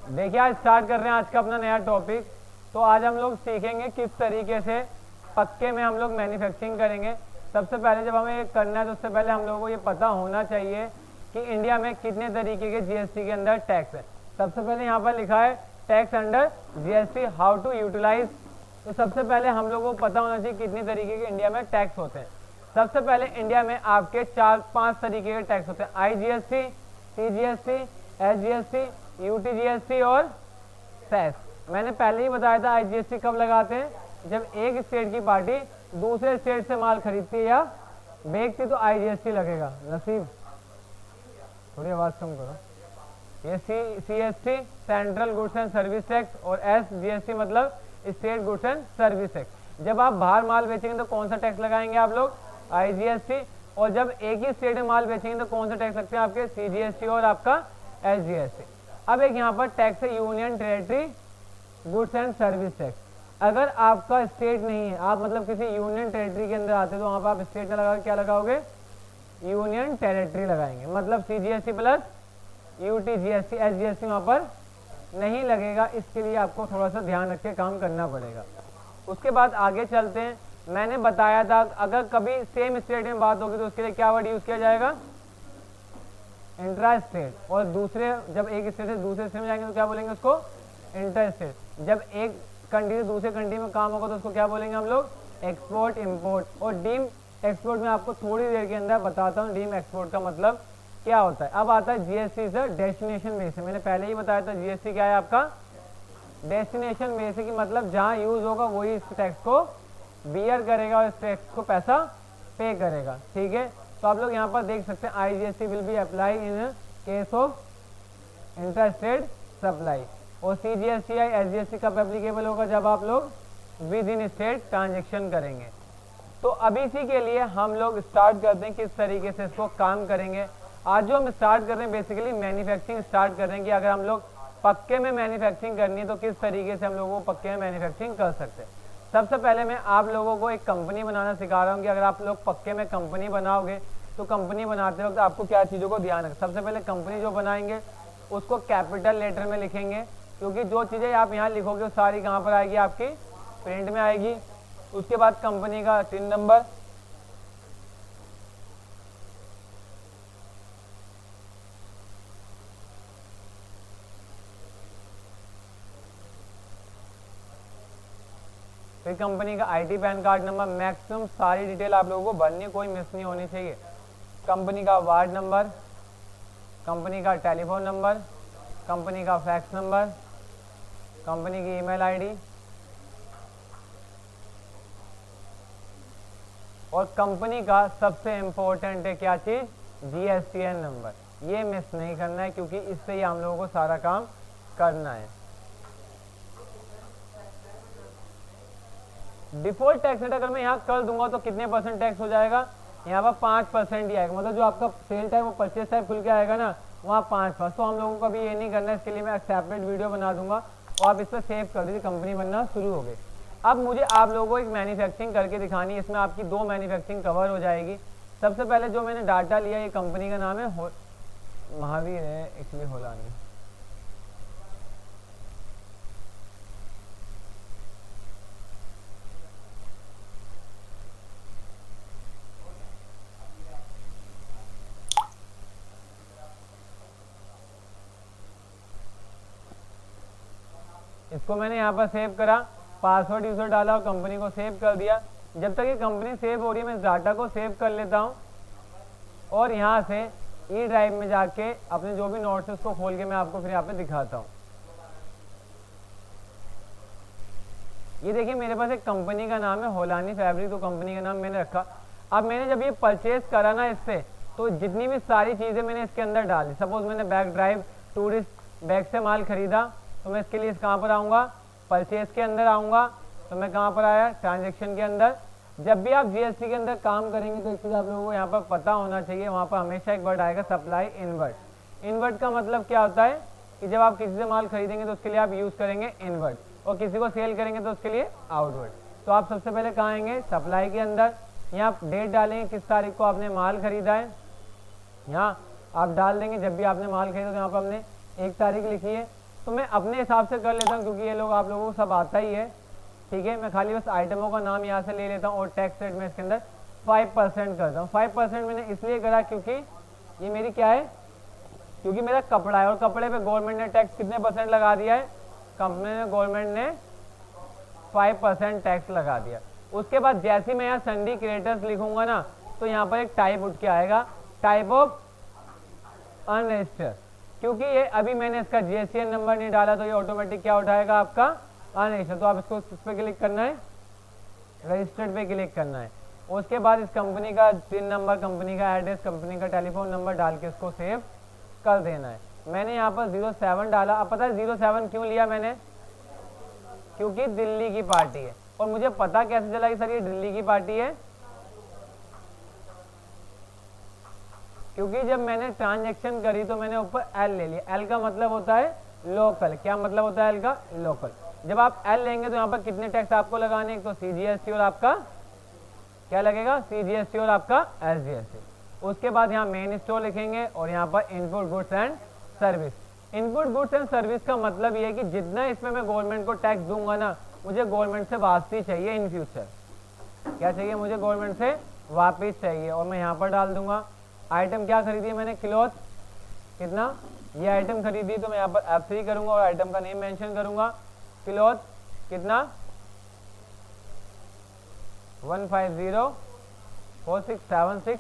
देखिए आज स्टार्ट कर रहे हैं आज का अपना नया टॉपिक। तो आज हम लोग सीखेंगे किस तरीके से पक्के में हम लोग मैन्युफैक्चरिंग करेंगे। सबसे पहले जब हमें करना है तो उससे पहले हम लोगों को ये पता होना चाहिए कि इंडिया में कितने तरीके के जीएसटी के अंदर टैक्स है। सबसे पहले यहाँ पर लिखा है tax under GST how to utilise. तो सबसे पहले हम लोगों को पता होना चाहिए कितनी तरीके के इंडिया में टैक्स होते हैं। सबसे पहले इंडिया में आपके 4-5 तरीके के टैक्स होते हैं। IGST, CGST, SGST, UTGST और सेस। मैंने पहले ही बताया था IGST कब लगाते हैं, जब एक स्टेट की पार्टी दूसरे स्टेट से माल खरीदती है या बेचती तो IGST लगेगा। नसीब थोड़ी आवाज कम करो। ये CST central goods and service tax और SGST मतलब state goods and service tax. जब आप बाहर माल बेचेंगे तो कौन सा टैक्स लगाएंगे आप लोग, IGST। और जब एक ही स्टेट में माल बेचेंगे तो कौन सा टैक्स लगते हैं आपके, CGST और आपका SGST। अब एक यहाँ पर टैक्स है union territory goods and service tax. अगर आपका स्टेट नहीं है, आप मतलब किसी यूनियन टेरेटरी के अंदर आते हैं तो वहाँ पर आप स्टेट में लगा क्या लगाओगे, यूनियन टेरेटरी लगाएंगे। मतलब CGST प्लस UTGST, SGST वहाँ पर नहीं लगेगा। इसके लिए आपको थोड़ा सा ध्यान रख के काम करना पड़ेगा। उसके बाद आगे चलते हैं। मैंने बताया था अगर कभी सेम स्टेट में बात होगी तो उसके लिए क्या वर्ड यूज़ किया जाएगा, इंट्रा स्टेट। और दूसरे जब एक स्टेट से दूसरे स्टेट में जाएंगे तो क्या बोलेंगे उसको, इंटर स्टेट। जब एक कंट्री से दूसरे कंट्री में काम होगा तो उसको क्या बोलेंगे हम लोग, एक्सपोर्ट इम्पोर्ट। और डीम एक्सपोर्ट में आपको थोड़ी देर के अंदर बताता हूँ डीम एक्सपोर्ट का मतलब क्या होता है। अब आता है GST से डेस्टिनेशन बेस। मैंने पहले ही बताया था GST क्या है आपका, डेस्टिनेशन बेस की मतलब जहाँ यूज होगा वही इस टैक्स को बियर करेगा और इस टैक्स को पैसा पे करेगा। ठीक है, तो आप लोग यहाँ पर देख सकते हैं IGST will be apply in case of inter state supply. और CGST या SGST कब एप्लीकेबल होगा, जब आप लोग विद इन स्टेट ट्रांजेक्शन करेंगे। तो अभी इसी के लिए हम लोग स्टार्ट करते हैं किस तरीके से इसको काम करेंगे। आज जो हम स्टार्ट कर रहे हैं बेसिकली मैन्युफैक्चरिंग स्टार्ट कर रहे हैं कि अगर हम लोग पक्के में मैन्युफैक्चरिंग करनी है तो किस तरीके से हम लोगों को पक्के में मैन्युफैक्चरिंग कर सकते हैं। सबसे पहले मैं आप लोगों को एक कंपनी बनाना सिखा रहा हूँ कि अगर आप लोग पक्के में कंपनी बनाओगे तो कंपनी बनाते वक्त आपको क्या चीज़ों को ध्यान रखें। सबसे पहले कंपनी जो बनाएंगे उसको कैपिटल लेटर में लिखेंगे, क्योंकि जो चीज़ें आप यहाँ लिखोगे वो सारी कहाँ पर आएगी, आपकी प्रिंट में आएगी। उसके बाद कंपनी का टिन नंबर, फिर कंपनी का IT pan card number. Maximum सारी डिटेल आप लोगों को भरनी है, कोई मिस नहीं होनी चाहिए। कंपनी का वार्ड नंबर, कंपनी का टेलीफोन नंबर, कंपनी का फैक्स नंबर, कंपनी की ईमेल ID और कंपनी का सबसे इम्पोर्टेंट है क्या चीज़, GSTN नंबर। ये मिस नहीं करना है क्योंकि इससे ही हम लोगों को सारा काम करना है। डिफॉल्ट टैक्स रेट अगर मैं यहाँ कर दूंगा तो कितने % टैक्स हो जाएगा, यहाँ पर 5% ही आएगा। मतलब जो आपका सेल टाइप वो परचेज टाइप खुल के आएगा ना, वहाँ 5%। तो हम लोगों को अभी ये नहीं करना है, इसके लिए मैं सेपरेट वीडियो बना दूंगा और आप इस पर सेव कर दीजिए, कंपनी बनना शुरू हो गई। अब मुझे आप लोगों को एक मैन्युफैक्चरिंग करके दिखानी है। इसमें आपकी 2 मैन्युफैक्चरिंग कवर हो जाएगी। सबसे पहले जो मैंने डाटा लिया, ये कंपनी का नाम है महावीर है, एक्चुअली होलानी। इसको मैंने यहाँ पर सेव करा, पासवर्ड यूजर डाला और कंपनी को सेव कर दिया। जब तक ये कंपनी सेव हो रही है मैं इस डाटा को सेव कर लेता हूँ और यहाँ से ई ड्राइव में जाके अपने जो भी नोट्स है उसको खोल के मैं आपको फिर यहाँ पे दिखाता हूँ। ये देखिए मेरे पास एक कंपनी का नाम है होलानी फैब्रिक, तो कंपनी का नाम मैंने रखा। अब मैंने जब ये परचेज करा ना इससे, तो जितनी भी सारी चीज़ें मैंने इसके अंदर डाली। सपोज मैंने बैग ड्राइव टूरिस्ट बैग से माल खरीदा तो मैं इसके लिए कहाँ पर आऊँगा, परचेज के अंदर आऊँगा। तो मैं कहाँ पर आया, ट्रांजेक्शन के अंदर। जब भी आप GST के अंदर काम करेंगे तो एक चीज़ आप लोगों को यहाँ पर पता होना चाहिए, वहाँ पर हमेशा एक वर्ड आएगा सप्लाई इनवर्ड। इनवर्ड का मतलब क्या होता है कि जब आप किसी से माल खरीदेंगे तो उसके लिए आप यूज़ करेंगे इनवर्ड, और किसी को सेल करेंगे तो उसके लिए आउटवर्ड। तो आप सबसे पहले कहाँ आएंगे, सप्लाई के अंदर। यहाँ डेट डालेंगे किस तारीख को आपने माल खरीदा है, यहाँ आप डाल देंगे। जब भी आपने माल खरीदा तो यहाँ पर हमने 1 तारीख लिखी है। तो मैं अपने हिसाब से कर लेता हूँ क्योंकि ये लोग आप लोगों को सब आता ही है, ठीक है। मैं खाली बस आइटमों का नाम यहाँ से ले लेता हूँ और टैक्स रेट में इसके अंदर 5% करता हूँ। 5% मैंने इसलिए करा क्योंकि ये मेरी क्या है, क्योंकि मेरा कपड़ा है और कपड़े पे गवर्नमेंट ने टैक्स कितने परसेंट लगा दिया है, कंपनी ने गवर्नमेंट ने 5% टैक्स लगा दिया। उसके बाद जैसे मैं यहाँ संडी क्रिएटर्स लिखूंगा ना तो यहाँ पर एक टाइप उठ के आएगा, टाइप ऑफ अनरजिस्टर्ड, क्योंकि ये अभी मैंने इसका जीएसटीएन नंबर नहीं डाला तो ये ऑटोमेटिक क्या उठाएगा आपका अनरजिस्टर्ड। तो आप इसको इस पर क्लिक करना है, रजिस्टर्ड पे क्लिक करना है। उसके बाद इस कंपनी का टिन नंबर, कंपनी का एड्रेस, कंपनी का टेलीफोन नंबर डाल के इसको सेव कर देना है। मैंने यहाँ पर 07 डाला। अब पता है 07 क्यों लिया मैंने, क्योंकि दिल्ली की पार्टी है और मुझे पता कैसे चला कि सर ये दिल्ली की पार्टी है, क्योंकि जब मैंने ट्रांजैक्शन करी तो मैंने ऊपर एल ले लिया। एल का मतलब होता है लोकल। क्या मतलब होता है एल का, लोकल। जब आप एल लेंगे तो यहाँ पर कितने टैक्स आपको लगाने, एक तो सीजीएसटी और आपका क्या लगेगा, सीजीएसटी और आपका एसजीएसटी। उसके बाद यहाँ मेन स्टोर लिखेंगे और यहाँ पर input goods and service. Input goods and service का मतलब ये है कि जितना इसमें मैं गवर्नमेंट को टैक्स दूंगा ना, मुझे गवर्नमेंट से वापसी चाहिए इन फ्यूचर। क्या चाहिए मुझे, गवर्नमेंट से वापस चाहिए। और मैं यहाँ पर डाल दूंगा आइटम क्या खरीदी है मैंने, क्लॉथ कितना, ये आइटम खरीदी तो मैं यहाँ पर F3 करूंगा और आइटम का नेम मेंशन करूंगा, क्लॉथ कितना 1504676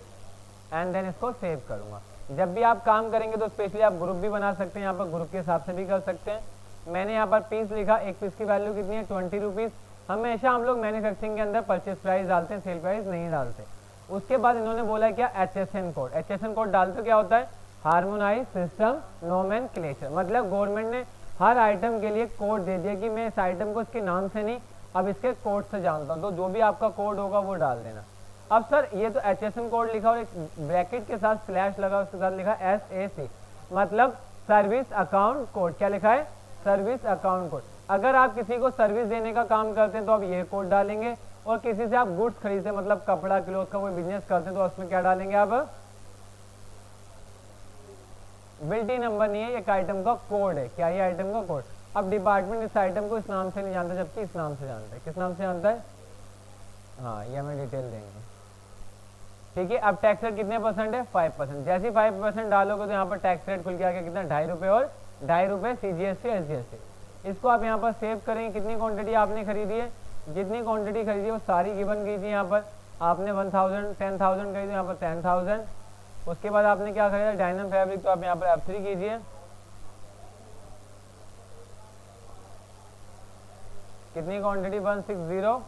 एंड देन इसको सेव करूंगा। जब भी आप काम करेंगे तो स्पेशली आप ग्रुप भी बना सकते हैं, यहाँ पर ग्रुप के हिसाब से भी कर सकते हैं। मैंने यहाँ पर पीस लिखा, एक पीस की वैल्यू कितनी है 20 रुपीज़। हमेशा हम लोग मैन्युफैक्चरिंग के अंदर परचेज प्राइस डालते हैं, सेल प्राइस नहीं डालते। उसके बाद इन्होंने बोला क्या, HSN कोड। HSN कोड डालते तो क्या होता है, हार्मोनाइज सिस्टम नोमेनक्लेचर, मतलब गवर्नमेंट ने हर आइटम के लिए कोड दे दिया कि मैं इस आइटम को इसके नाम से नहीं अब इसके कोड से जानता हूँ, तो जो भी आपका कोड होगा वो डाल देना। अब सर ये तो HSN कोड लिखा और एक ब्रैकेट के साथ स्लैश लगा, उसके साथ लिखा SAC, मतलब सर्विस अकाउंट कोड। क्या लिखा है, सर्विस अकाउंट कोड। अगर आप किसी को सर्विस देने का काम करते हैं तो आप ये कोड डालेंगे, और किसी से आप गुड्स खरीदते हैं मतलब कपड़ा क्लॉथ का कोई बिजनेस करते हैं तो उसमें क्या डालेंगे आप, बिल्टी नंबर नहीं है, एक आइटम का कोड है। क्या ये आइटम का कोड। अब डिपार्टमेंट इस आइटम को इस नाम से नहीं जानता जबकि इस नाम से जानता है। किस नाम से जानता है, हाँ ये हमें डिटेल देंगे, ठीक है। अब टैक्स रेट कितने परसेंट है, 5%। जैसे ही 5% डालोगे तो यहाँ पर टैक्स रेट खुल के आगे कितना, 2.5 रुपये और 2.5 रुपये सीजीएसटी एसजीएसटी। इसको आप यहाँ पर सेव करेंगे। कितनी क्वांटिटी आपने खरीदी है, जितनी क्वांटिटी खरीदी है वो सारी गिवन कीजिए। यहाँ पर आपने 1000 10,000 खरीदी, यहाँ पर 10,000। उसके बाद आपने क्या खरीदा, डायनम फैब्रिक, तो आप यहाँ पर F3 कीजिए। कितनी क्वांटिटी, 160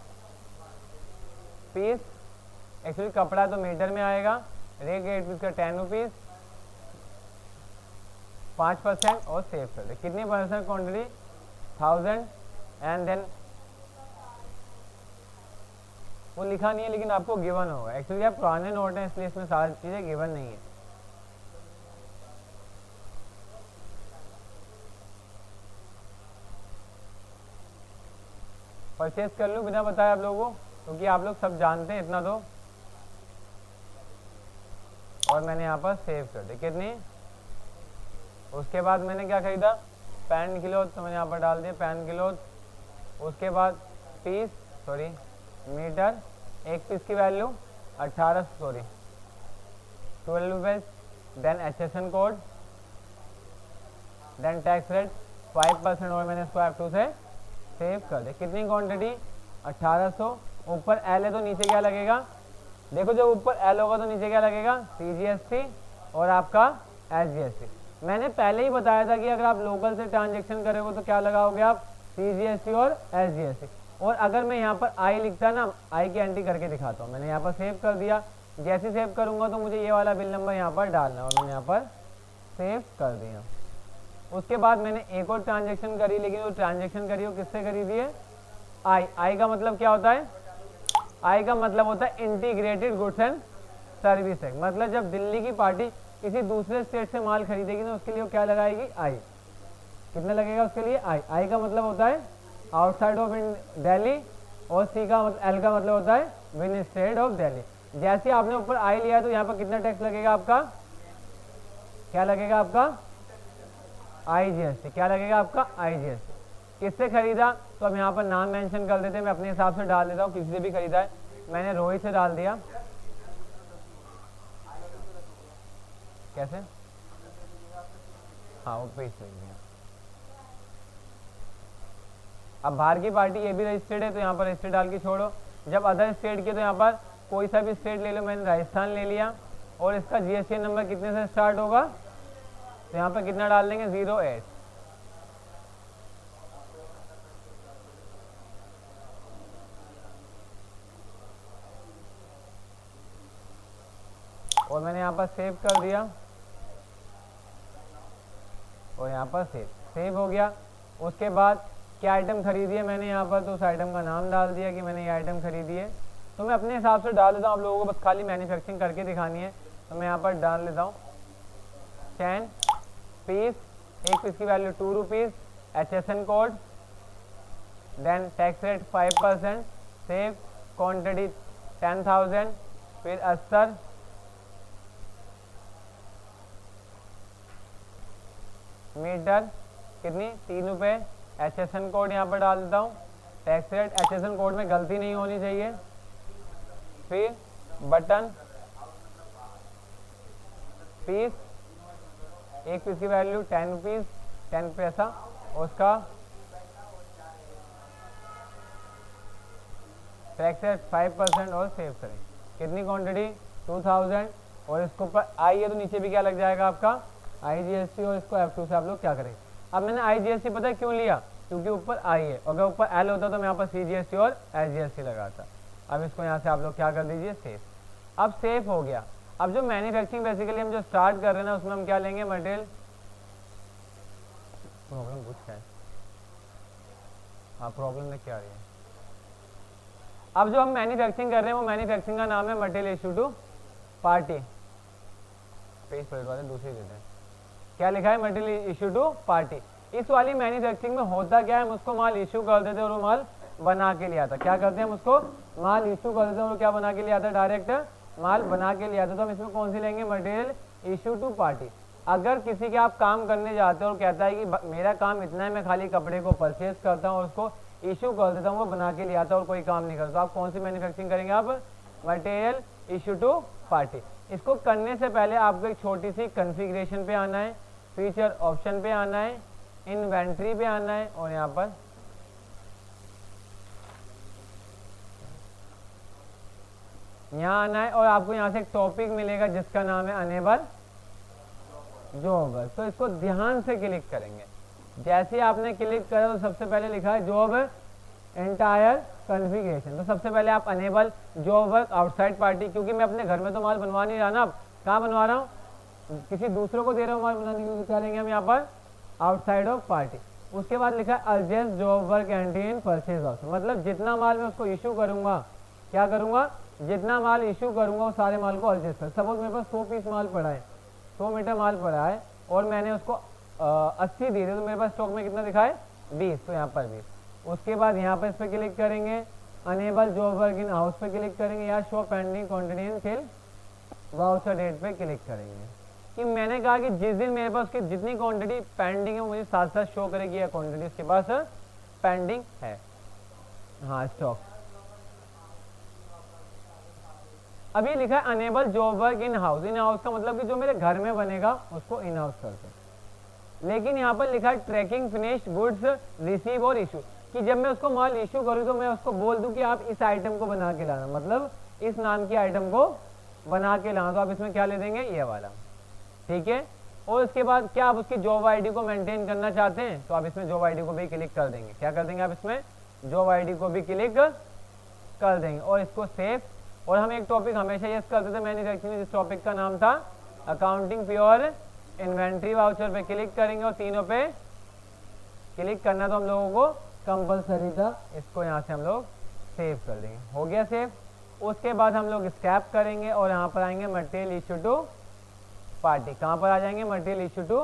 पीस। एक्चुअली कपड़ा तो मीटर में आएगा। रेट 8 पीस का 10 रुपीज़, 5% और सेव कर दे। कितनी परसेंट क्वांटिटी, 1000 एंड देन वो लिखा नहीं है लेकिन आपको गिवन होगा। एक्चुअली आप पुराने नोट हैं इसलिए इसमें सारी चीज़ें गिवन नहीं है। परचेज कर लूँ बिना बताए आप लोगों को, क्योंकि आप लोग सब जानते हैं इतना तो। और मैंने यहाँ पर सेव कर दी कितनी। उसके बाद मैंने क्या खरीदा, पैन क्लॉथ, तो मैंने यहाँ पर डाल दिया पैन क्लॉथ। उसके बाद पीस, सॉरी मीटर, एक पीस की value 12 rupees. Then HSN code, then tax rate 5% और मैंने इसको F2 से सेव कर दे। कितनी क्वांटिटी, 1800। ऊपर L है तो नीचे क्या लगेगा, देखो जब ऊपर L होगा तो नीचे क्या लगेगा, CGST और आपका SGST। मैंने पहले ही बताया था कि अगर आप लोकल से ट्रांजेक्शन करोगे तो क्या लगाओगे आप, CGST और SGST। और अगर मैं यहाँ पर I लिखता ना, I की एंट्री करके दिखाता हूँ। मैंने यहाँ पर सेव कर दिया। जैसे सेव करूँगा तो मुझे ये वाला बिल नंबर यहाँ पर डालना, और मैंने यहाँ पर सेव कर दिया। उसके बाद मैंने एक और ट्रांजेक्शन करी, लेकिन वो ट्रांजेक्शन करी वो किससे करी थी है, I का मतलब क्या होता है, I का मतलब होता है integrated goods and service act. मतलब जब दिल्ली की पार्टी किसी दूसरे स्टेट से माल खरीदेगी ना, उसके लिए वो क्या लगाएगी, I। कितना लगेगा उसके लिए, I का मतलब होता है आउटसाइड ऑफ दिल्ली, और L का मतलब होता है विन स्टेट ऑफ दिल्ली। जैसे आपने ऊपर I लिया है तो यहाँ पर कितना टैक्स लगेगा आपका, क्या लगेगा आपका, IGST, क्या लगेगा आपका IGST। किससे खरीदा, तो हम यहाँ पर नाम मेंशन कर देते हैं, मैं अपने हिसाब से डाल देता हूँ, किसी से भी खरीदा है, मैंने रोहित से डाल दिया। कैसे, हाँ वो पेज लिख दिया। अब बाहर की पार्टी ये भी रजिस्टर्ड है तो यहाँ पर रजिस्टर्ड डाल के छोड़ो। जब अदर स्टेट की तो यहाँ पर कोई सा भी स्टेट ले लो, मैंने राजस्थान ले लिया, और इसका GST नंबर कितने से स्टार्ट होगा, तो यहाँ पर कितना डाल देंगे 08। और मैंने यहाँ पर सेव कर दिया, और यहाँ पर सेव हो गया। उसके बाद क्या आइटम खरीदी है मैंने यहाँ पर, तो उस आइटम का नाम डाल दिया कि मैंने ये आइटम खरीदी है। तो मैं अपने हिसाब से डाल देता हूँ, आप लोगों को बस खाली मैन्युफैक्चरिंग करके दिखानी है। तो मैं यहाँ पर डाल लेता हूँ 10 पीस, एक पीस की value 2 rupees, HSN code, then tax rate 5%, save, quantity 10,000, फिर अस्तर, मीटर कितनी 3 रुपये, HSN कोड यहाँ पर डाल देता हूँ, टैक्स रेट, HSN कोड में गलती नहीं होनी चाहिए, फिर बटन पीस, एक पीस की वैल्यू 10 रुपीज़ 10 पैसा, उसका टैक्स रेट 5% और सेव करें। कितनी क्वांटिटी 2000, और इसके ऊपर आई है तो नीचे भी क्या लग जाएगा आपका IGST, और इसको F2 से आप लोग क्या करें। अब मैंने IGST पता है क्यों लिया, क्योंकि ऊपर आई है, अगर ऊपर L होता तो मैं यहाँ पर CGST और SGST लगाता। अब इसको यहाँ से आप लोग क्या कर दीजिए सेव। अब सेव हो गया। अब जो मैन्युफैक्चरिंग बेसिकली हम जो स्टार्ट कर रहे हैं ना, उसमें हम क्या लेंगे मटेरियल, प्रॉब्लम कुछ है, हाँ प्रॉब्लम क्या आ रही है। अब जो हम मैन्युफैक्चरिंग कर रहे हैं वो मैन्युफैक्चरिंग का नाम है material issue to party. Page पलटवा दें, दूसरी देते हैं, क्या लिखा है मटेरियल इशू टू पार्टी। इस वाली मैन्युफैक्चरिंग में होता क्या है, हम उसको माल इशू कर देते हैं और वो माल बना के ले आता। क्या करते हैं, हम उसको माल इशू कर देते हैं और क्या बना के ले आता, डायरेक्ट माल बना के ले आता। तो हम इसमें कौन सी लेंगे, मटेरियल इशू टू पार्टी। अगर किसी के आप काम करने जाते हो और कहता है कि मेरा काम इतना है, मैं खाली कपड़े को परचेज करता हूँ और उसको इशू कर देता हूँ, वो बना के ले आता और कोई काम नहीं करता, तो आप कौन सी मैन्युफैक्चरिंग करेंगे, आप मटेरियल इशू टू पार्टी। इसको करने से पहले आपको एक छोटी सी कॉन्फ़िगरेशन पे आना है, फीचर ऑप्शन पे आना है, इन्वेंट्री पे आना है, और यहाँ पर यहाँ आना है, और आपको यहाँ से एक टॉपिक मिलेगा जिसका नाम है अनेबल जॉब वर्क। तो इसको ध्यान से क्लिक करेंगे। जैसे ही आपने क्लिक करा तो सबसे पहले लिखा है जॉब एंटायर कॉन्फ़िगरेशन। तो सबसे पहले आप enable job work outside party, क्योंकि मैं अपने घर में तो माल बनवा नहीं रहा ना, अब कहाँ बनवा रहा हूँ, किसी दूसरों को दे रहा हूँ माल बनाने के लिए, क्या लेंगे हम यहाँ पर आउटसाइड ऑफ पार्टी। उसके बाद लिखा है urgent job work entry in purchase option, मतलब जितना माल मैं उसको इशू करूँगा, क्या करूँगा, जितना माल इशू करूँगा वो सारे माल को अर्जेस्ट कर। सपोज मेरे पास 100 पीस माल पड़ा है, 100 मीटर माल पड़ा है और मैंने उसको 80 दे दिए, तो मेरे पास स्टॉक में कितना दिखा है 20, तो यहाँ पर 20। उसके बाद यहाँ पर इस पर क्लिक करेंगे, enable job work in house पे क्लिक करेंगे, या show pending quantity in fill voucher date पे क्लिक करेंगे। कि मैंने कहा कि जिस दिन मेरे पास उसकी जितनी क्वांटिटी पेंडिंग है मुझे साथ साथ शो करेगी या क्वांटिटी उसके पास पेंडिंग है, हाँ स्टॉक। अभी लिखा है enable job work in house. In house का मतलब कि जो मेरे घर में बनेगा उसको इन हाउस करते हैं। लेकिन यहाँ पर लिखा है ट्रैकिंग फिनिश्ड गुड्स रिसीव और इशू, कि जब मैं उसको माल इशू करूँ तो मैं उसको बोल दूँ कि आप इस आइटम को बना के लाना, मतलब इस नाम की आइटम को बना के लाना। तो आप इसमें क्या ले देंगे, ये वाला, ठीक है। और उसके बाद क्या आप उसकी जॉब आईडी को मेंटेन करना चाहते हैं, तो आप इसमें जॉब आईडी को भी क्लिक कर देंगे। क्या कर देंगे आप इसमें, जॉब आईडी को भी क्लिक कर देंगे और इसको सेव। और हम एक टॉपिक हमेशा यस करते थे मैन्युफैक्चरिंग, जिस टॉपिक का नाम था अकाउंटिंग प्योर इन्वेंट्री वाउचर पे क्लिक करेंगे और तीनों पे क्लिक करना तो हम लोगों को कंपलसरी था। इसको यहाँ से हम लोग सेव कर देंगे, हो गया सेव। उसके बाद हम लोग स्कैप करेंगे और यहाँ पर आएंगे मटेरियल इशू टू पार्टी। कहाँ पर आ जाएंगे, मटेरियल इशू टू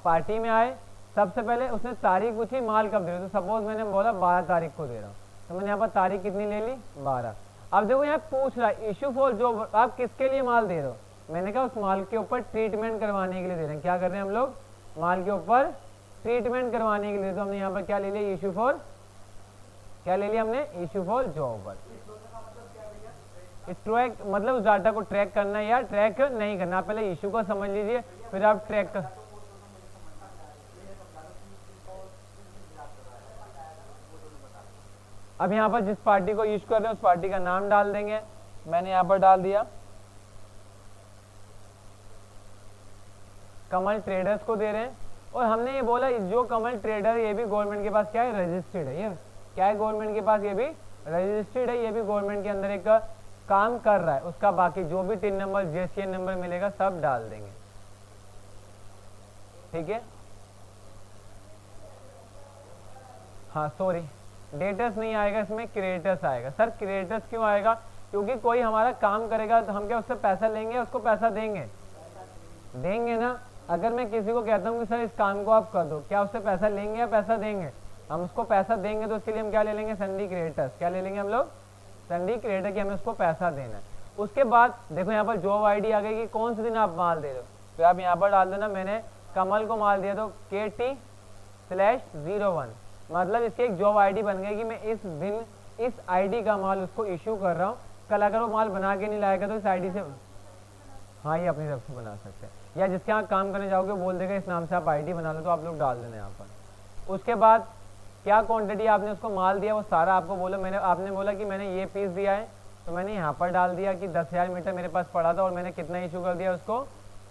पार्टी में आए। सबसे पहले उसने तारीख पूछी माल कब दे रहे हो, तो सपोज मैंने बोला 12 तारीख को दे रहा हूँ, तो मैंने यहाँ पर तारीख कितनी ले ली 12। अब देखो यहाँ पूछ रहा है इशू फॉर जो आप किसके लिए माल दे रहे हो, मैंने कहा उस माल के ऊपर ट्रीटमेंट करवाने के लिए दे रहे हैं। क्या कर रहे हैं हम लोग, माल के ऊपर ट्रीटमेंट करवाने के लिए, तो हमने यहाँ पर क्या ले लिया, इशू फॉर, क्या ले लिया हमने, issue for job work. Track मतलब उस डाटा को ट्रैक करना या ट्रैक नहीं करना। आप पहले इशू को समझ लीजिए, फिर आप ट्रैक कर। अब यहाँ पर जिस पार्टी को यूज कर रहे हैं उस पार्टी का नाम डाल देंगे। मैंने यहाँ पर डाल दिया कमल ट्रेडर्स को दे रहे हैं। और हमने ये बोला जो कमल ट्रेडर ये भी गवर्नमेंट के पास क्या है, रजिस्टर्ड है। ये क्या है, गवर्नमेंट के पास ये भी रजिस्टर्ड है, ये भी गवर्नमेंट के अंदर एक काम कर रहा है। उसका बाकी जो भी टिन नंबर जेसीएन नंबर मिलेगा सब डाल देंगे, ठीक है। हाँ सॉरी, डेटर्स नहीं आएगा इसमें, क्रिएटर्स आएगा। सर क्रिएटर्स क्यों आएगा, क्योंकि कोई हमारा काम करेगा तो हम क्या उससे पैसा लेंगे, उसको पैसा देंगे, देंगे ना। अगर मैं किसी को कहता हूँ कि सर इस काम को आप कर दो, क्या उससे पैसा लेंगे या पैसा देंगे, हम उसको पैसा देंगे। तो उसके लिए हम क्या ले लेंगे, संडी क्रिएटर्स। क्या ले लेंगे हम लोग, संडी क्रिएटर की हमें उसको पैसा देना है। उसके बाद देखो यहाँ पर जॉब आईडी आ गई कि कौन से दिन आप माल दे रहे हो, तो आप यहाँ पर डाल देना मैंने कमल को माल दिया तो KT/01, मतलब इसकी एक जॉब आईडी बन गई कि मैं इस दिन इस आईडी का माल उसको इशू कर रहा हूँ। कल अगर वो माल बना के नहीं लाएगा तो इस आईडी से, हाँ ये अपनी तरफ से बना सकते हैं, या जिसके यहाँ काम करने जाओगे बोल देगा इस नाम से आप आईडी बना लो, तो आप लोग डाल देना यहाँ पर। उसके बाद क्या क्वांटिटी आपने उसको माल दिया वो सारा आपको बोलो। आपने बोला कि मैंने ये पीस दिया है, तो मैंने यहाँ पर डाल दिया कि 10,000 मीटर मेरे पास पड़ा था और मैंने कितना इशू कर दिया उसको,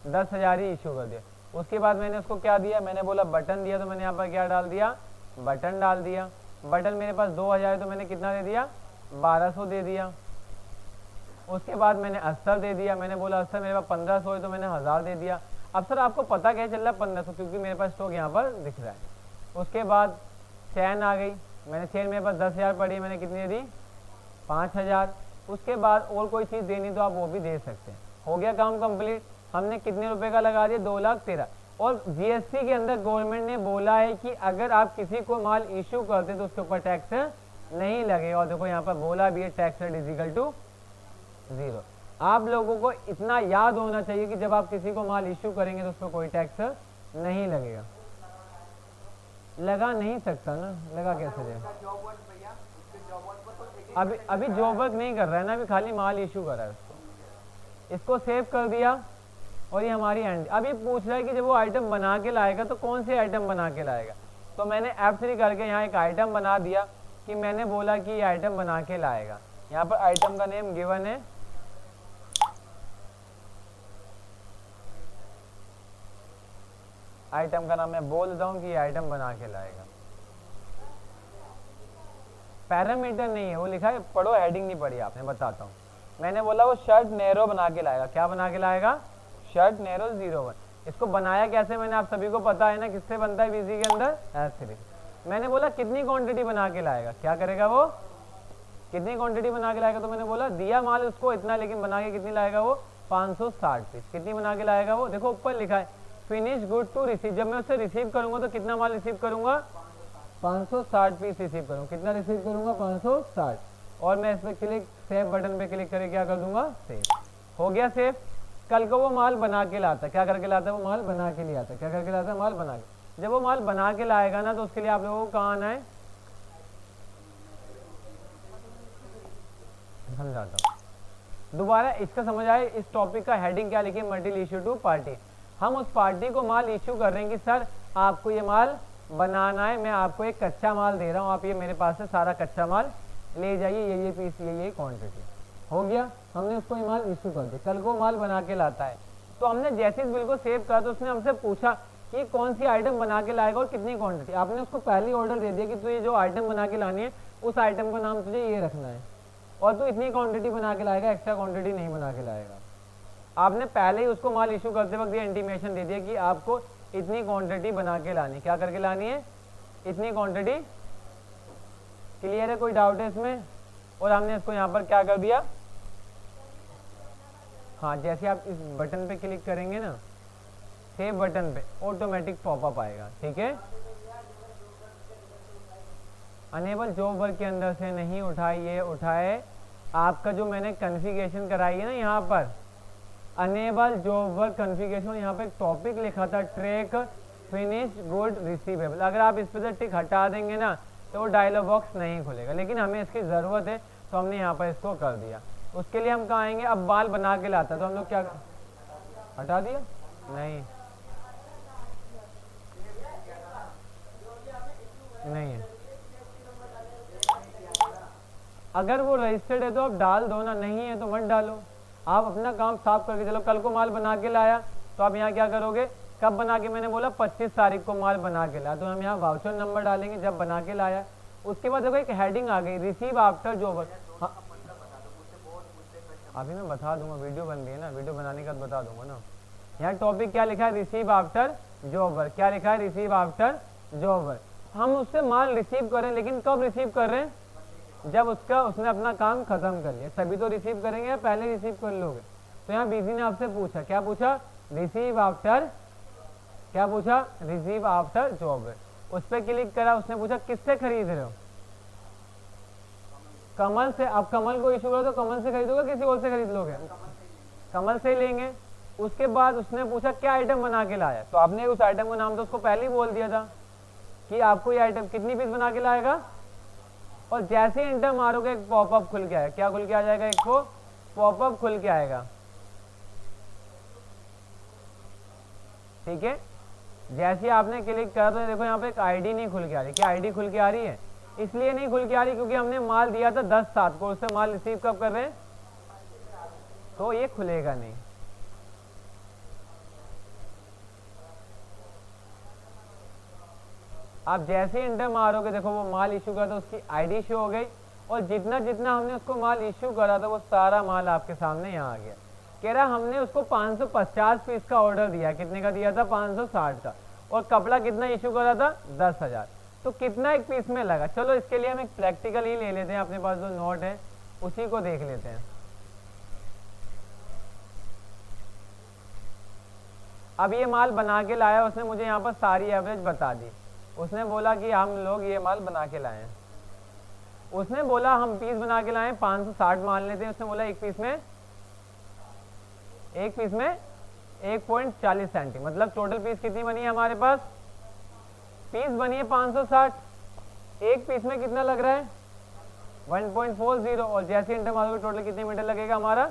10,000 ही इशू कर दिया। उसके बाद मैंने उसको क्या दिया, मैंने बोला बटन दिया, तो मैंने यहाँ पर क्या डाल दिया, बटन डाल दिया। बटन मेरे पास 2,000 है तो मैंने कितना दे दिया, 1,200 दे दिया। उसके बाद मैंने अस्तर दे दिया, मैंने बोला अस्तर मेरे पास 1,500 है तो मैंने 1,000 दे दिया। अब सर आपको पता क्या चल रहा है 1,500, क्योंकि मेरे पास स्टॉक यहाँ पर दिख रहा है। उसके बाद चैन आ गई, मैंने चैन मेरे पास 10,000 पड़ी है, मैंने कितनी दी, 5,000। उसके बाद और कोई चीज़ देनी तो आप वो भी दे सकते हैं। हो गया काम कंप्लीट। हमने कितने रुपए का लगा दिया, 2,13,000। और जीएसटी के अंदर गवर्नमेंट ने बोला है कि अगर आप किसी को माल इशू करते तो उसके ऊपर टैक्स नहीं लगेगा। और देखो यहाँ पर बोला भी है टैक्स रेट इजिकल टू 0। आप लोगों को इतना याद होना चाहिए कि जब आप किसी को माल इशू करेंगे तो उस पर कोई टैक्स नहीं लगेगा। लगा नहीं सकता ना, लगा कैसे जाए, अभी जॉब वर्क नहीं कर रहा है ना, अभी खाली माल इशू कर रहा है उसको। इसको सेव कर दिया और ये हमारी एंड। अब ये पूछ रहा है कि जब वो आइटम बना के लाएगा तो कौन से आइटम बना के लाएगा, तो मैंने F3 करके यहाँ एक आइटम बना दिया कि मैंने बोला कि ये आइटम बना के लाएगा। यहाँ पर आइटम का नेम गिवन है, आइटम का नाम मैं बोल देता हूँ कि ये आइटम बना के लाएगा। पैरामीटर नहीं है, वो लिखा है, पढ़ो, हेडिंग नहीं पढ़ी आपने, बताता हूँ। मैंने बोला वो शर्ट नैरो बना के लाएगा। क्या बना के लाएगा, शर्ट नैरो 01। इसको बनाया कैसे, मैंने आप सभी को पता है ना, किससे बनता है बीसी के अंदर, S3। मैंने बोला कितनी क्वांटिटी बना के लाएगा, क्या करेगा वो, कितनी क्वांटिटी बना के लाएगा, तो मैंने बोला दिया माल उसको इतना, लेकिन बना के कितनी लाएगा वो, 560 पीस। कितनी बना के लाएगा वो, देखो ऊपर लिखा है फिनिश गुड टू रिसीव। जब मैं उससे रिसीव करूंगा तो कितना माल रिसीव करूंगा, 560 पीस रिसीव करूंगा। कितना रिसीव करूंगा, 560। और मैं इस पर क्लिक, सेव बटन पे क्लिक करके क्या कर दूंगा, सेव। हो गया सेव। कल को वो माल बना के लाता, क्या करके लाता है, वो माल बना के ले आता। क्या करके लाता है, माल बना के। जब वो माल बना के लाएगा ना तो उसके लिए आप लोगों को कहाँ आना है, समझाता हूँ दोबारा, इसका समझ आए। इस टॉपिक का हेडिंग क्या लिखिए, मटेरियल इशू टू पार्टी। हम उस पार्टी को माल इशू कर रहे हैं कि सर आपको ये माल बनाना है, मैं आपको एक कच्चा माल दे रहा हूँ, आप ये मेरे पास से सारा कच्चा माल ले जाइए, ये पीस, ये क्वांटिटी। हो गया, हमने उसको ये माल इशू कर दिया। कल को माल बना के लाता है तो हमने जैसे इस बिल को सेव करा तो उसने हमसे पूछा कि कौन सी आइटम बना के लाएगा और कितनी क्वांटिटी। आपने उसको पहले ऑर्डर दे दिया कि तू ये जो आइटम बना के लानी है उस आइटम का नाम तुझे ये रखना है और तू इतनी क्वांटिटी बना के लाएगा, एक्स्ट्रा क्वांटिटी नहीं बना के लाएगा। आपने पहले ही उसको माल इशू करते वक्त ये इंटीमेशन दे दिया कि आपको इतनी क्वांटिटी बना के लानी, क्या करके लानी है, इतनी क्वांटिटी। क्लियर है, कोई डाउट है इसमें। और हमने इसको यहाँ पर क्या कर दिया, हाँ जैसे आप इस बटन पे क्लिक करेंगे ना, सेव बटन पे, ऑटोमेटिक पॉपअप आएगा, ठीक है। अनेबल जॉब वर्क के अंदर से नहीं उठाइए, उठाए आपका जो मैंने कॉन्फ़िगरेशन कराई है ना, यहाँ पर अनेबल जॉब वर्क कॉन्फ़िगरेशन, यहाँ पे एक टॉपिक लिखा था ट्रैक फिनिश गुड रिसीवेबल। अगर आप इस पर से टिक हटा देंगे ना तो वो डायलॉग बॉक्स नहीं खुलेगा, लेकिन हमें इसकी ज़रूरत है तो हमने यहाँ पर इसको कर दिया। उसके लिए हम कहाँ आएंगे, अब माल बना के लाता है तो हम लोग क्या हटा दिया, नहीं है। अगर वो रजिस्टर्ड है तो आप डाल दो ना, नहीं है तो मत डालो। आप अपना काम साफ करके चलो। कल को माल बना के लाया तो आप यहाँ क्या करोगे, कब बना के, मैंने बोला 25 तारीख को माल बना के लाया, तो हम यहाँ वाउचर नंबर डालेंगे जब बना के लाया। उसके बाद देखो एक हेडिंग आ गई, रिसीव आफ्टर जॉब। हाँ अभी मैं बता दूंगा, वीडियो बन रही है ना, वीडियो बनाने का बता दूंगा ना। यहाँ टॉपिक क्या लिखा है, रिसीव आफ्टर जॉबर। क्या लिखा है, रिसीव आफ्टर जॉबर। हम उससे माल रिसीव करें, लेकिन कब रिसीव कर रहे हैं, जब उसने अपना काम खत्म कर लिया, तभी तो रिसीव करेंगे या पहले रिसीव कर लोगे। तो यहाँ बीसी ने आपसे पूछा, क्या पूछा, रिसीव आफ्टर, क्या पूछा, रिसीव आफ्टर जॉब। उस पर क्लिक करा, उसने पूछा किससे खरीद रहे हो, कमल से। अब कमल को इशू करो तो कमल से खरीदोगे किसी और से खरीद लोगे, कमल से ही लेंगे। उसके बाद उसने पूछा क्या आइटम बना के लाया, तो आपने उस आइटम का नाम तो उसको पहले ही बोल दिया था कि आपको ये आइटम कितनी पीस बना के लाएगा। और जैसे ही इंटर मारोगे एक पॉपअप खुल के आएगा, क्या खुल के आ जाएगा, एक को पॉपअप खुल के आएगा, ठीक है। जैसे ही आपने क्लिक करा तो देखो यहाँ पे एक आईडी नहीं खुल के आ रही। क्या आईडी खुल के आ रही है, इसलिए नहीं खुल के आ रही क्योंकि हमने माल दिया था 10/7 को, उससे माल रिसीव कब कर रहे हैं, तो ये खुलेगा नहीं। आप जैसे ही इंटर मारोगे देखो वो माल इशू करा था, उसकी आईडी शो हो गई, और जितना जितना हमने उसको माल इशू करा था वो सारा माल आपके सामने यहाँ आ गया। कह रहा हमने उसको 550 पीस का ऑर्डर दिया, कितने का दिया था, 560 का, और कपड़ा कितना इशू करा था, 10,000। तो कितना एक पीस में लगा। चलो इसके लिए हम एक प्रैक्टिकल ही ले लेते हैं, अपने पास जो नोट है उसी को देख लेते हैं। अब ये माल बना के लाया, उसने मुझे यहाँ पर सारी एवरेज बता दी। उसने बोला कि हम लोग ये माल बना के लाए हैं, उसने बोला हम पीस बना के लाए 560 मान लेते हैं। उसने बोला एक पीस में 1.40 सेंटी, मतलब टोटल पीस कितनी बनी है हमारे पास, पीस बनी है 560। एक पीस में कितना लग रहा है, 1.40, और जैसे इंटर मारोगे टोटल कितने मीटर लगेगा हमारा,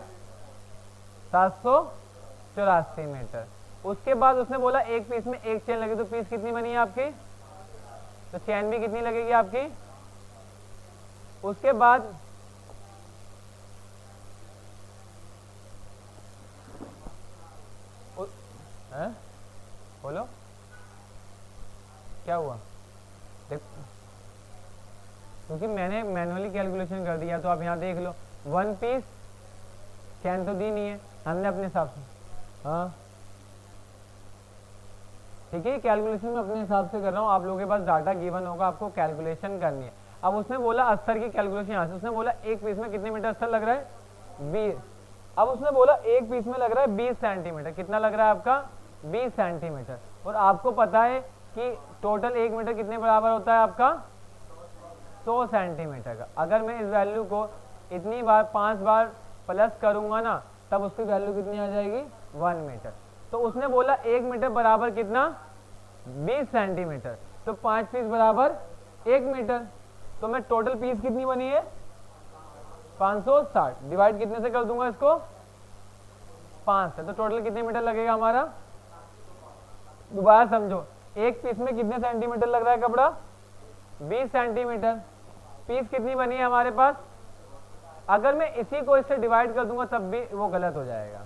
784 मीटर। उसके बाद उसने बोला एक पीस में एक चेन लगी, तो पीस कितनी बनी है आपकी, तो चेन भी कितनी लगेगी आपकी। उसके बाद बोलो क्या हुआ, देख क्योंकि मैंने मैनुअली कैलकुलेशन कर दिया, तो आप यहाँ देख लो, 1 पीस चैन तो दी नहीं है हमने अपने हिसाब से, हाँ ठीक है। कैलकुलेशन में अपने हिसाब से कर रहा हूँ, आप लोगों के पास डाटा गिवन होगा, आपको कैलकुलेशन करनी है। अब उसने बोला अस्तर की कैलकुलेशन यहाँ से, उसने बोला एक पीस में कितने मीटर अस्तर लग रहा है, 20। अब उसने बोला एक पीस में लग रहा है 20 सेंटीमीटर, कितना लग रहा है आपका, 20 सेंटीमीटर। और आपको पता है कि टोटल 1 मीटर कितने बराबर होता है आपका, 100 सेंटीमीटर का। अगर मैं इस वैल्यू को इतनी बार 5 बार प्लस करूंगा ना, तब उसकी वैल्यू कितनी आ जाएगी, 1 मीटर। तो उसने बोला 1 मीटर बराबर कितना, 20 सेंटीमीटर, तो 5 पीस बराबर 1 मीटर। तो मैं टोटल पीस कितनी बनी है, 560, डिवाइड कितने से कर दूंगा इसको, 5 से, तो टोटल कितने मीटर लगेगा हमारा। दोबारा समझो, एक पीस में कितने सेंटीमीटर लग रहा है कपड़ा, 20 सेंटीमीटर। पीस कितनी बनी है हमारे पास, अगर मैं इसी को इससे डिवाइड कर दूंगा तब भी वो गलत हो जाएगा,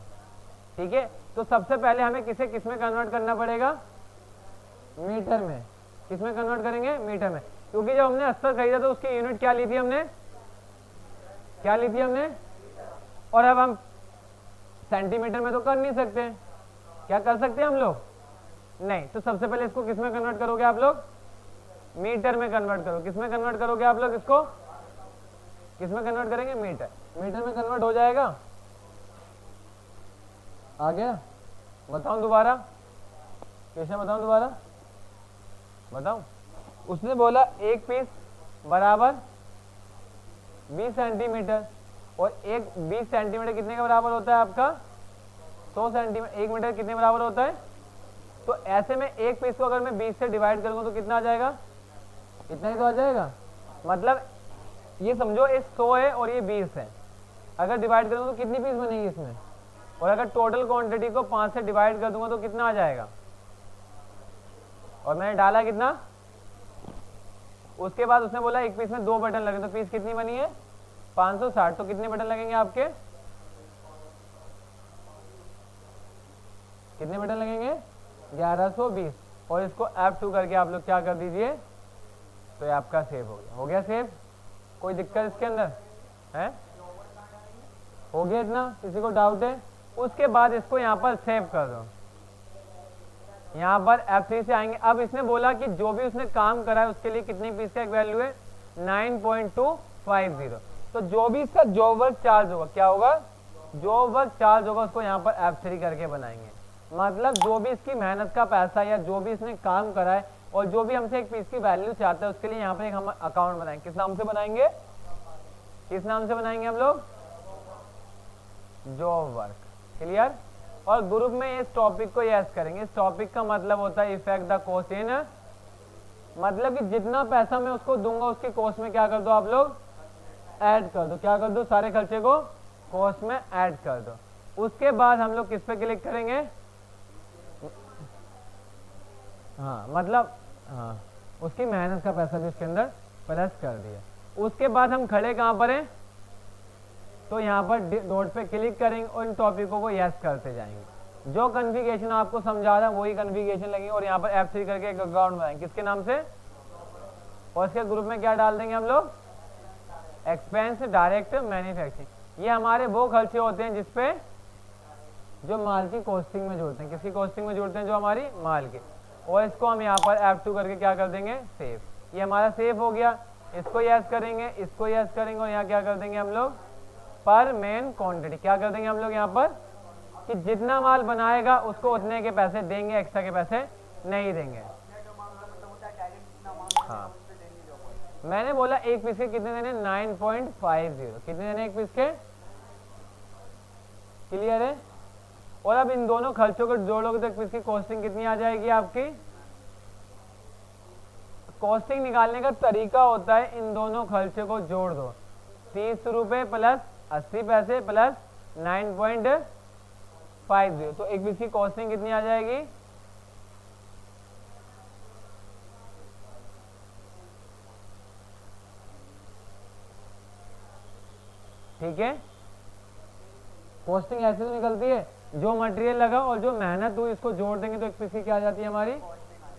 ठीक है। तो सबसे पहले हमें किसे किस में कन्वर्ट करना पड़ेगा, मीटर में। किस में कन्वर्ट करेंगे, मीटर में, क्योंकि जब हमने अस्तर खरीदा तो उसकी यूनिट क्या ली थी हमने, क्या ली थी हमने। और अब हम सेंटीमीटर में तो कर नहीं सकते, क्या कर सकते हैं हम लोग, नहीं। तो सबसे पहले इसको किस में कन्वर्ट करोगे आप लोग, मीटर में कन्वर्ट करो। किस में कन्वर्ट करोगे आप लोग इसको, किस में कन्वर्ट करेंगे, मीटर। मीटर में कन्वर्ट हो जाएगा, आ गया। बताऊं दोबारा, कैसे बताऊं दोबारा, बताऊं। उसने बोला एक पीस बराबर 20 सेंटीमीटर, और एक 20 सेंटीमीटर कितने का बराबर होता है आपका, 100 सेंटीमीटर। 1 मीटर कितने बराबर होता है, तो ऐसे में एक पीस को अगर मैं 20 से डिवाइड करूंगा तो कितना आ जाएगा, इतना ही तो आ जाएगा। मतलब ये समझो ये 100 है और ये 20 है, अगर डिवाइड करूंगा तो कितनी पीस बनेगी इसमें, और अगर टोटल क्वांटिटी को 5 से डिवाइड कर दूंगा तो कितना आ जाएगा, और मैंने डाला कितना। उसके बाद उसने बोला एक पीस में 2 बटन लगे, तो पीस कितनी बनी है 560, तो कितने बटन लगेंगे आपके, कितने बटन लगेंगे 1120, और इसको F2 करके आप लोग क्या कर दीजिए, तो ये आपका सेव हो गया। हो गया सेव, कोई दिक्कत इसके अंदर है, हो गया इतना, किसी को डाउट है। उसके बाद इसको यहाँ पर सेव कर दो, यहाँ पर F3 से आएंगे। अब इसने बोला कि जो भी उसने काम करा है उसके लिए कितनी पीस का एक वैल्यू है 9.250, तो जो भी इसका जॉब वर्क चार्ज होगा, क्या होगा, जॉब वर्क चार्ज होगा, उसको यहाँ पर F3 करके बनाएंगे। मतलब जो भी इसकी मेहनत का पैसा या जो भी इसने काम करा है और जो भी हमसे एक पीस की वैल्यू चाहता है उसके लिए यहाँ पर एक हम अकाउंट बनाएंगे। किस नाम से बनाएंगे, किस नाम से बनाएंगे हम लोग, जॉब वर्क। क्लियर। और ग्रुप में इस टॉपिक को यस करेंगे। इस टॉपिक का मतलब होता है इफेक्ट द कॉस्ट इन, मतलब कि जितना पैसा मैं उसको दूंगा उसके कॉस्ट में क्या कर दो आप लोग, ऐड कर दो। क्या कर दो, सारे खर्चे को कॉस्ट में ऐड कर दो। उसके बाद हम लोग किस पे क्लिक करेंगे, हाँ मतलब हाँ उसकी मेहनत का पैसा भी उसके अंदर प्लस कर दिया। उसके बाद हम खड़े कहाँ पर हैं, तो यहाँ पर डॉट पे क्लिक करेंगे और इन टॉपिकों को यस करते जाएंगे। जो कन्फिगरेशन आपको समझा रहा है वही कन्फिगरेशन लगेंगे और यहाँ पर F3 करके एक अकाउंट बनाएंगे। किसके नाम से, और इसके ग्रुप में क्या डाल देंगे हम लोग, एक्सपेंस डायरेक्ट मैन्युफैक्चरिंग। ये हमारे वो खर्चे होते हैं जिसपे जो माल की कॉस्टिंग में जोड़ते हैं। किसकी कॉस्टिंग में जोड़ते हैं, जो हमारी माल की। और इसको हम यहाँ पर F2 करके क्या कर देंगे, सेव। ये हमारा सेव हो गया। इसको यस करेंगे, इसको यस करेंगे और यहाँ क्या कर देंगे हम लोग, पर मेन क्वांटिटी। क्या कर देंगे हम लोग यहाँ पर कि जितना माल बनाएगा उसको उतने के पैसे देंगे, एक्स्ट्रा के पैसे नहीं देंगे। हाँ मैंने बोला एक पीस के कितने देने, 9.50। कितने देने एक पीस के, क्लियर है। और अब इन दोनों खर्चों को जोड़ोगे तो एक पीस की कॉस्टिंग कितनी आ जाएगी आपकी। कॉस्टिंग निकालने का तरीका होता है इन दोनों खर्चे को जोड़ दो, 30 रुपये प्लस 80 पैसे प्लस 9.50, तो एक पीस की कॉस्टिंग कितनी आ जाएगी, ठीक है। कॉस्टिंग ऐसे तो निकलती है, जो मटेरियल लगा और जो मेहनत हुई इसको जोड़ देंगे तो एक पीस की क्या आ जाती है, हमारी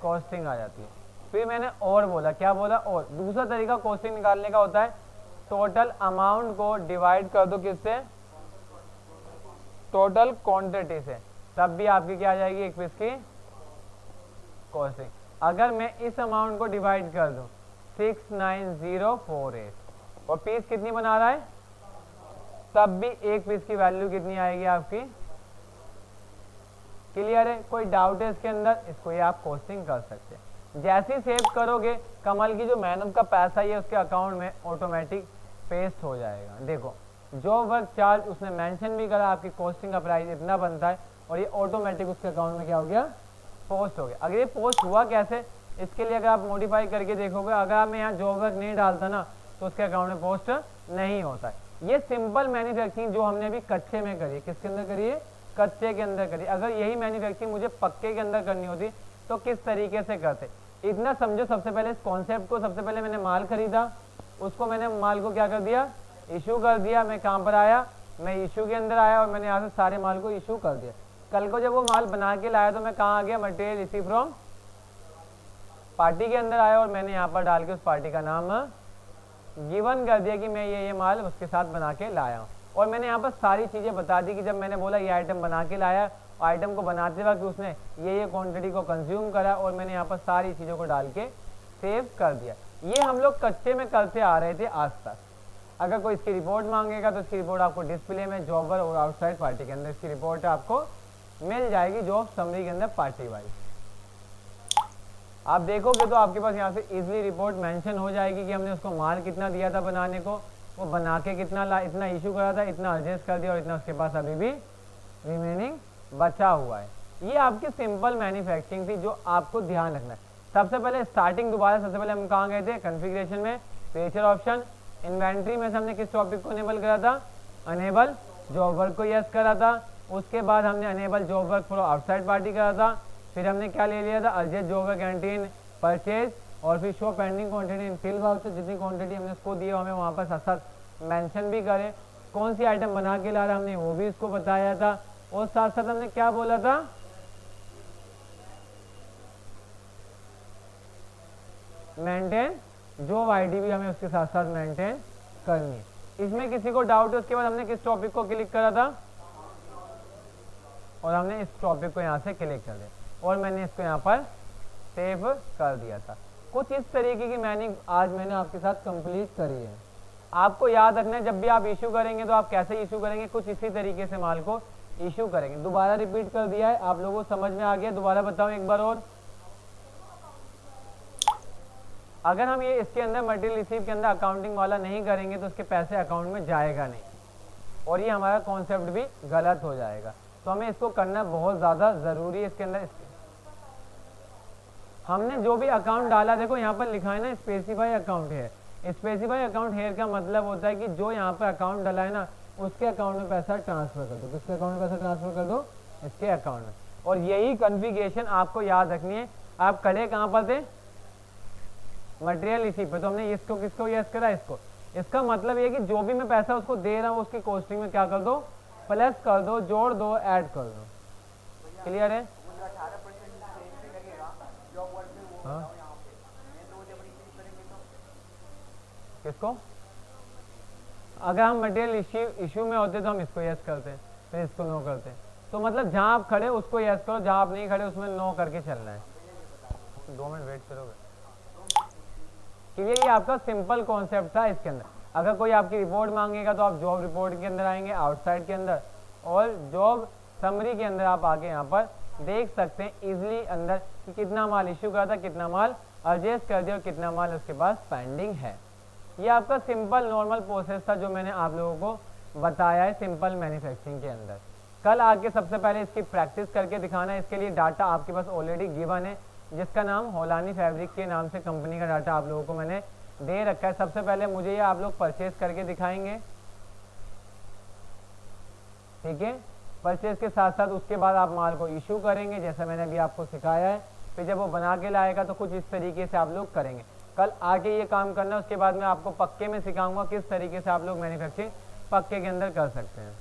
कॉस्टिंग आ जाती है। फिर मैंने और बोला, क्या बोला, और दूसरा तरीका कॉस्टिंग निकालने का होता है, टोटल अमाउंट को डिवाइड कर दो किससे, टोटल क्वांटिटी से, तब भी आपकी क्या आ जाएगी एक पीस की कॉस्टिंग। अगर मैं इस अमाउंट को डिवाइड कर दूं 69048 और पीस कितनी बना रहा है, तब भी एक पीस की वैल्यू कितनी आएगी आपकी। क्लियर है, कोई डाउट है इसके अंदर, इसको ये आप कॉस्टिंग कर सकते हैं। जैसे ही सेव करोगे कमल की जो मेहनत का पैसा है उसके अकाउंट में ऑटोमेटिक पेस्ट हो जाएगा। देखो जो वर्क चार्ज उसने मेंशन भी करा, आपकी कॉस्टिंग का प्राइस इतना बनता है और ये ऑटोमेटिक उसके अकाउंट में क्या हो गया, पोस्ट हो गया। अगर ये पोस्ट हुआ कैसे, इसके लिए अगर आप मॉडिफाई करके देखोगे, अगर आप मैं यहाँ जॉब वर्क नहीं डालता ना तो उसके अकाउंट में पोस्ट नहीं होता है। ये सिंपल मैन्युफैक्चरिंग जो हमने अभी कच्चे में करी है, किसके अंदर करी है, कच्चे के अंदर करी। अगर यही मैन्युफैक्चरिंग मुझे पक्के के अंदर करनी होती तो किस तरीके से करते, इतना समझो। सबसे पहले इस कॉन्सेप्ट को, सबसे पहले मैंने माल खरीदा, उसको मैंने माल को क्या कर दिया, इशू कर दिया। मैं कहाँ पर आया, मैं इशू के अंदर आया और मैंने यहाँ से सारे माल को इशू कर दिया। कल को जब वो माल बना के लाया तो मैं कहाँ आ गया, मटेरियल इसी फ्रॉम पार्टी के अंदर आया और मैंने यहाँ पर डाल के उस पार्टी का नाम गिवन कर दिया कि मैं ये माल उसके साथ बना के लाया हूँ। और मैंने यहाँ पर सारी चीज़ें बता दी कि जब मैंने बोला ये आइटम बना के लाया, आइटम को बनाते वक्त उसने ये क्वांटिटी को कंज्यूम करा और मैंने यहाँ पर सारी चीज़ों को डाल के सेव कर दिया। ये हम लोग कच्चे में करते आ रहे थे आज तक। अगर कोई इसकी रिपोर्ट मांगेगा तो इसकी रिपोर्ट आपको डिस्प्ले में जॉबर और आउटसाइड पार्टी के अंदर इसकी रिपोर्ट आपको मिल जाएगी, जॉब समरी के अंदर पार्टी वाइज। आप देखोगे तो आपके पास यहाँ से इजीली रिपोर्ट मेंशन हो जाएगी कि हमने उसको माल कितना दिया था बनाने को, वो बना के कितना इतना इशू करा था, इतना एडजस्ट कर दिया और इतना उसके पास अभी भी रिमेनिंग बचा हुआ है। ये आपकी सिंपल मैन्युफैक्चरिंग थी जो आपको ध्यान रखना है। सबसे पहले स्टार्टिंग दोबारा सबसे पहले हम कहाँ गए थे, कॉन्फ़िगरेशन में, फीचर ऑप्शन, इन्वेंट्री में से हमने किस टॉपिक को अनेबल करा था, अनेबल जॉब वर्क को यस करा था। उसके बाद हमने enable job work for outside party करा था। फिर हमने क्या ले लिया था, urgent job work canteen purchase, और फिर show pending quantity in fill voucher, जितनी क्वांटिटी हमने उसको दी हमें वहाँ पर साथ साथ मेंशन भी करे, कौन सी आइटम बना के ला रहा हमने वो भी इसको बताया था। और साथ साथ हमने क्या बोला था, मेंटेन जॉब आईडी भी हमें उसके साथ साथ मेंटेन करनी है। इसमें किसी को डाउट है? उसके बाद हमने किस टॉपिक को क्लिक करा था, और हमने इस टॉपिक को यहाँ से क्लिक कर दिया और मैंने इसको यहाँ पर सेव कर दिया था। कुछ इस तरीके की मैंने आपके साथ कंप्लीट करी है। आपको याद रखना है जब भी आप इशू करेंगे तो आप कैसे इशू करेंगे, कुछ इसी तरीके से माल को इशू करेंगे। दोबारा रिपीट कर दिया है, आप लोगों को समझ में आ गया? दोबारा बताऊं एक बार और। अगर हम ये इसके अंदर मटेरियल रिसीव के अंदर अकाउंटिंग वाला नहीं करेंगे तो उसके पैसे अकाउंट में जाएगा नहीं, और ये हमारा कॉन्सेप्ट भी गलत हो जाएगा। तो हमें इसको करना बहुत ज़्यादा ज़रूरी है। इसके अंदर हमने जो भी अकाउंट डाला, देखो यहाँ पर लिखा है ना स्पेसिफाई अकाउंट है। स्पेसिफाई अकाउंट हेयर का मतलब होता है कि जो यहाँ पर अकाउंट डाला है ना उसके अकाउंट में पैसा ट्रांसफर कर दो। किसके अकाउंट में पैसा ट्रांसफर कर दो? इसके अकाउंट में। और यही कॉन्फ़िगरेशन आपको याद रखनी है। आप खड़े कहाँ पर थे? मटेरियल रिसीव पे। तो हमने इसको किसको यस करा? इसको। इसका मतलब ये कि जो भी मैं पैसा उसको दे रहा हूँ उसकी कॉस्टिंग में क्या कर दो? प्लस कर दो, जोड़ दो, ऐड कर दो। क्लियर है? हाँ। किसको? अगर हम मटेरियल इश्यू में होते तो हम इसको यस करते हैं, फिर इसको नो करते हैं। तो मतलब जहाँ आप खड़े उसको यस करो, जहाँ आप नहीं खड़े उसमें नो करके चलना है। 2 मिनट वेट करोगे? क्लियर? ये आपका सिंपल कॉन्सेप्ट था इसके अंदर। अगर कोई आपकी रिपोर्ट मांगेगा तो आप जॉब रिपोर्ट के अंदर आएंगे, आउटसाइड के अंदर, और जॉब समरी के अंदर आप आके यहाँ पर देख सकते हैं इजीली अंदर कि कितना माल इश्यू करा था, कितना माल एडजस्ट कर दिया और कितना माल उसके पास पेंडिंग है। ये आपका सिंपल नॉर्मल प्रोसेस था जो मैंने आप लोगों को बताया है सिंपल मैन्युफैक्चरिंग के अंदर। कल आके सबसे पहले इसकी प्रैक्टिस करके दिखाना है। इसके लिए डाटा आपके पास ऑलरेडी गिवन है, जिसका नाम होलानी फैब्रिक के नाम से कंपनी का डाटा आप लोगों को मैंने दे रखा है। सबसे पहले मुझे ये आप लोग परचेज करके दिखाएंगे, ठीक है? परचेज के साथ साथ उसके बाद आप माल को इशू करेंगे जैसा मैंने अभी आपको सिखाया है। फिर जब वो बना के लाएगा तो कुछ इस तरीके से आप लोग करेंगे। कल आके ये काम करना, उसके बाद मैं आपको पक्के में सिखाऊंगा किस तरीके से आप लोग मैन्युफैक्चरिंग पक्के के अंदर कर सकते हैं।